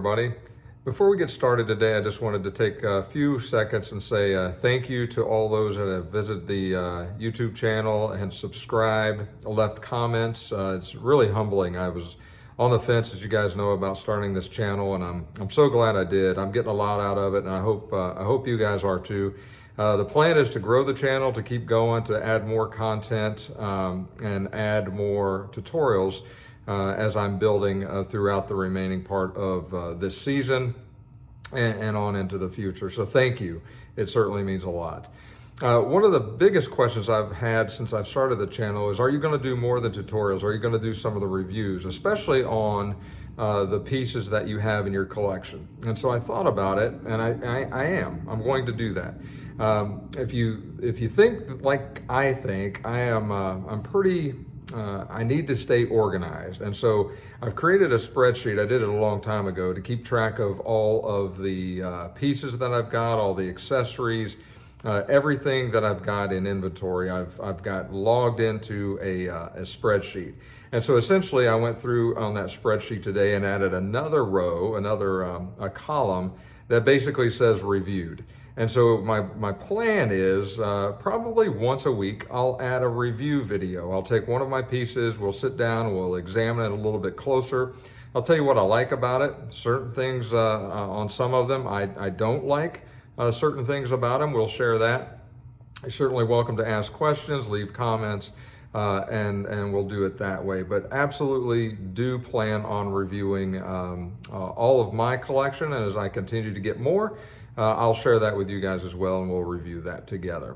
everybody. Before we get started today, I just wanted to take a few seconds and say thank you to all those that have visited the YouTube channel and subscribed, left comments. It's really humbling. I was on the fence, as you guys know, about starting this channel, and I'm so glad I did. I'm getting a lot out of it, and I hope you guys are too. The plan is to grow the channel, to keep going, to add more content and add more tutorials as I'm building throughout the remaining part of this season and on into the future. So thank you. It certainly means a lot. One of the biggest questions I've had since I've started the channel is, are you going to do more than tutorials? Are you going to do some of the reviews, especially on the pieces that you have in your collection? And so I thought about it, and I'm going to do that. If you think like I think, I'm pretty, I need to stay organized. And so I've created a spreadsheet. I did it a long time ago to keep track of all of the pieces that I've got, all the accessories, everything that I've got in inventory. I've got logged into a spreadsheet. And so essentially I went through on that spreadsheet today and added another row, a column that basically says reviewed. And so my plan is probably once a week, I'll add a review video. I'll take one of my pieces, we'll sit down, we'll examine it a little bit closer. I'll tell you what I like about it. Certain things on some of them I don't like. Certain things about them, we'll share that. You're certainly welcome to ask questions, leave comments, and we'll do it that way. But absolutely do plan on reviewing all of my collection, and as I continue to get more, I'll share that with you guys as well, and we'll review that together.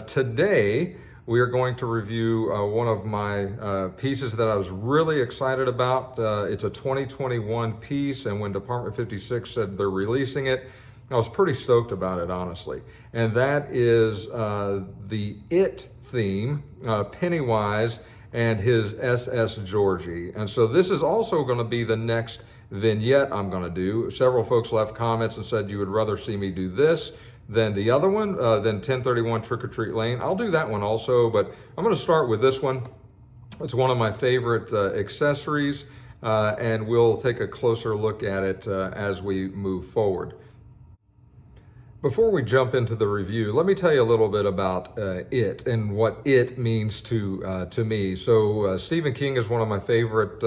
Today, we are going to review one of my pieces that I was really excited about. It's a 2021 piece, and when Department 56 said they're releasing it, I was pretty stoked about it, honestly. And that is the It theme, Pennywise and His S.S. Georgie. And so this is also going to be the next vignette I'm going to do. Several folks left comments and said you would rather see me do this than the other one, than 1031 Trick or Treat Lane. I'll do that one also, but I'm going to start with this one. It's one of my favorite accessories, and we'll take a closer look at it as we move forward. Before we jump into the review, let me tell you a little bit about It and what It means to me. So Stephen King is one of my favorite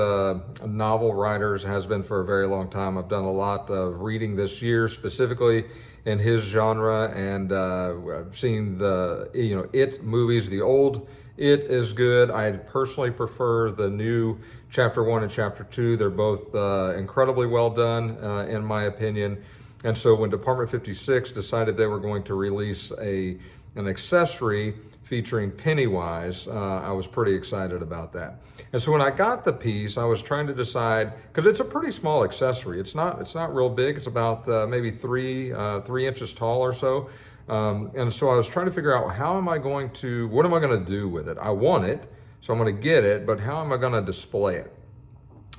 novel writers, has been for a very long time. I've done a lot of reading this year, specifically in his genre, and I've seen the It movies. The old It is good. I personally prefer the new Chapter 1 and Chapter 2. They're both incredibly well done, in my opinion. And so when Department 56 decided they were going to release an accessory featuring Pennywise, I was pretty excited about that. And so when I got the piece, I was trying to decide, because it's a pretty small accessory. It's not real big. It's about maybe 3 inches tall or so. And so I was trying to figure out, what am I going to do with it? I want it, so I'm going to get it, but how am I going to display it?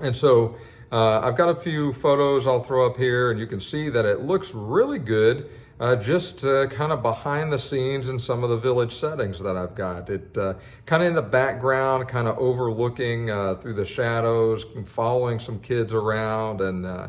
And so I've got a few photos I'll throw up here, and you can see that it looks really good, just kind of behind the scenes in some of the village settings that I've got. It kind of in the background, kind of overlooking through the shadows, following some kids around, and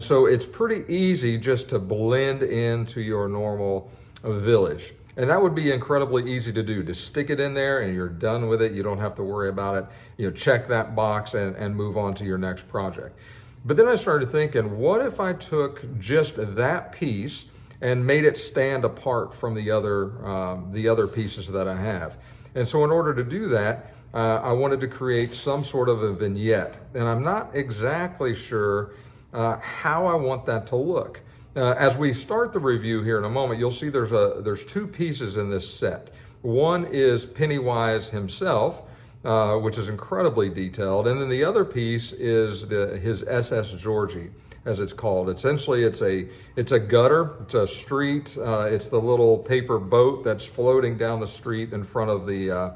so it's pretty easy just to blend into your normal village. And that would be incredibly easy to do. Just stick it in there and you're done with it. You don't have to worry about it. Check that box and move on to your next project. But then I started thinking, what if I took just that piece and made it stand apart from the other pieces that I have? And so in order to do that, I wanted to create some sort of a vignette. And I'm not exactly sure how I want that to look. As we start the review here in a moment, you'll see there's 2 pieces in this set. One is Pennywise himself, which is incredibly detailed, and then the other piece is his S.S. Georgie, as it's called. Essentially, it's a gutter, it's a street, it's the little paper boat that's floating down the street in front of the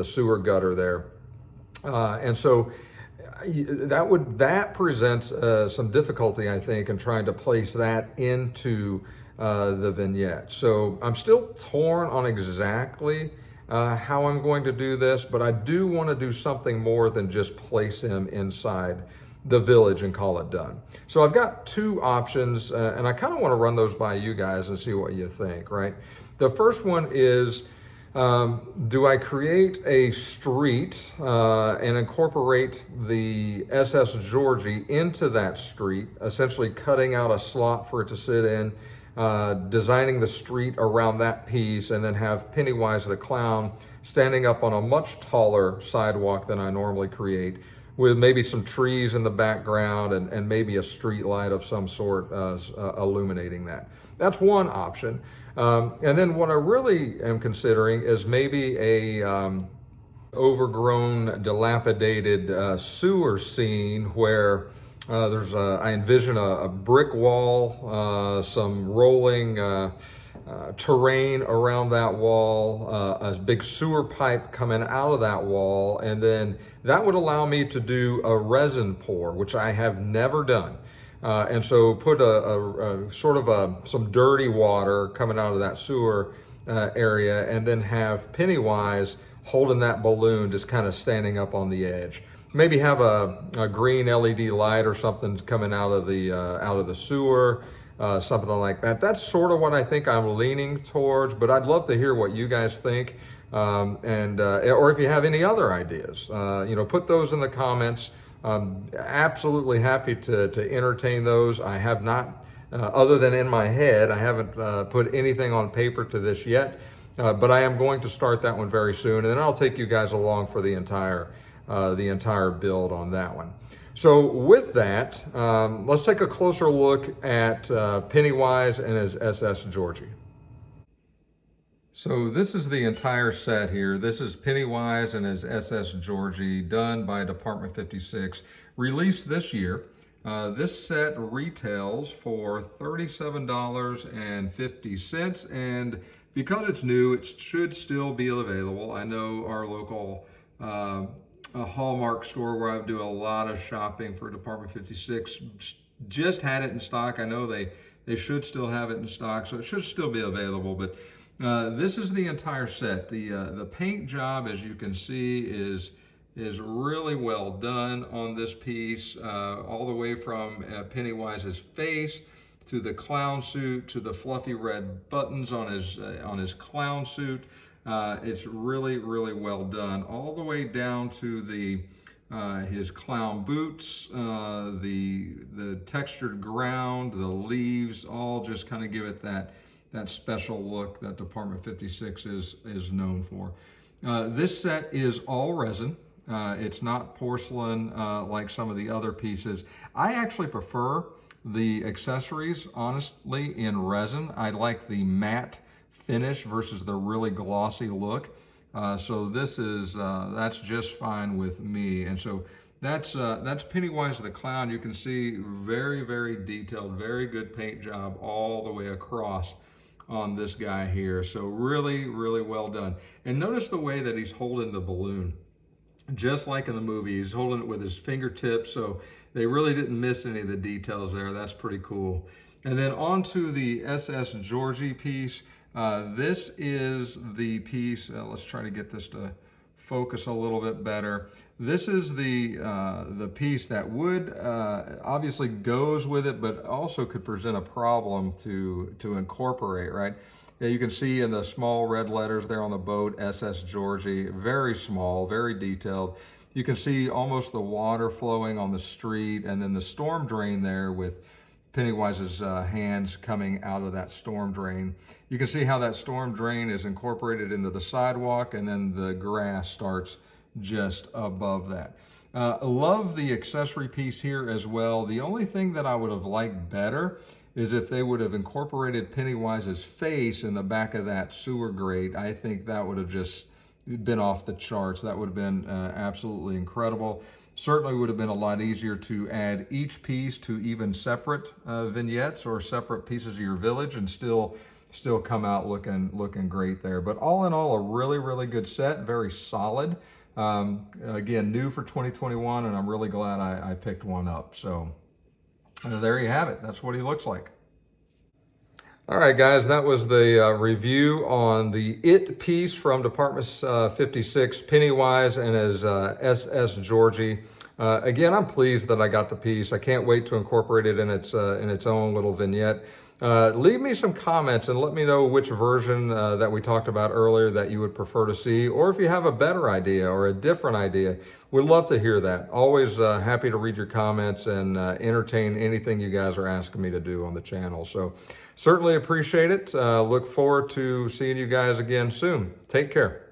sewer gutter there, and so. That presents some difficulty, I think, in trying to place that into the vignette. So I'm still torn on exactly how I'm going to do this, but I do want to do something more than just place him inside the village and call it done. So I've got two options, and I kind of want to run those by you guys and see what you think, right? The first one is, do I create a street and incorporate the SS Georgie into that street, essentially cutting out a slot for it to sit in, designing the street around that piece, and then have Pennywise the Clown standing up on a much taller sidewalk than I normally create, with maybe some trees in the background and maybe a street light of some sort illuminating that. That's one option. And then what I really am considering is maybe a overgrown, dilapidated sewer scene where I envision a brick wall, some rolling terrain around that wall, a big sewer pipe coming out of that wall, and then that would allow me to do a resin pour, which I have never done. And so put a sort of some dirty water coming out of that sewer area, and then have Pennywise holding that balloon just kind of standing up on the edge. Maybe have a green LED light or something coming out of the sewer, something like that. That's sort of what I think I'm leaning towards, but I'd love to hear what you guys think. Or if you have any other ideas, put those in the comments. Absolutely happy to entertain those. I have not, other than in my head, I haven't put anything on paper to this yet, but I am going to start that one very soon, and then I'll take you guys along for the entire build on that one. So with that, let's take a closer look at Pennywise and his SS Georgie. So this is the entire set here. This is Pennywise and his SS Georgie, done by Department 56, released this year. This set retails for $37.50, and because it's new, it should still be available. I know our local Hallmark store, where I do a lot of shopping for Department 56, just had it in stock. I know they should still have it in stock, so it should still be available, but this is the entire set. The paint job, as you can see, is really well done on this piece, all the way from Pennywise's face to the clown suit to the fluffy red buttons on his clown suit. It's really, really well done, all the way down to his clown boots, the textured ground, the leaves, all just kind of give it that special look that Department 56 is known for. This set is all resin. It's not porcelain like some of the other pieces. I actually prefer the accessories, honestly, in resin. I like the matte finish versus the really glossy look. So that's just fine with me. And so that's Pennywise the Clown. You can see very, very detailed, very good paint job all the way across on this guy here. So really, really well done. And notice the way that he's holding the balloon. Just like in the movie, he's holding it with his fingertips, so they really didn't miss any of the details there. That's pretty cool. And then on to the SS Georgie piece. This is the piece, let's try to get this to focus a little bit better. This is the piece that would obviously goes with it, but also could present a problem to incorporate, right? Yeah, you can see in the small red letters there on the boat, SS Georgie, very small, very detailed. You can see almost the water flowing on the street, and then the storm drain there with Pennywise's hands coming out of that storm drain. You can see how that storm drain is incorporated into the sidewalk, and then the grass starts just above that. Love the accessory piece here as well. The only thing that I would have liked better is if they would have incorporated Pennywise's face in the back of that sewer grate. I think that would have just been off the charts. That would have been absolutely incredible. Certainly would have been a lot easier to add each piece to even separate vignettes or separate pieces of your village and still come out looking great there. But all in all, a really, really good set, very solid. Again, new for 2021, and I'm really glad I picked one up. So there you have it. That's what he looks like. All right, guys, that was the review on the It piece from Department 56, Pennywise and his SS Georgie. Again, I'm pleased that I got the piece. I can't wait to incorporate it in its own little vignette. Leave me some comments and let me know which version that we talked about earlier that you would prefer to see, or if you have a better idea or a different idea. We'd love to hear that. Always happy to read your comments and entertain anything you guys are asking me to do on the channel. So certainly appreciate it. Look forward to seeing you guys again soon. Take care.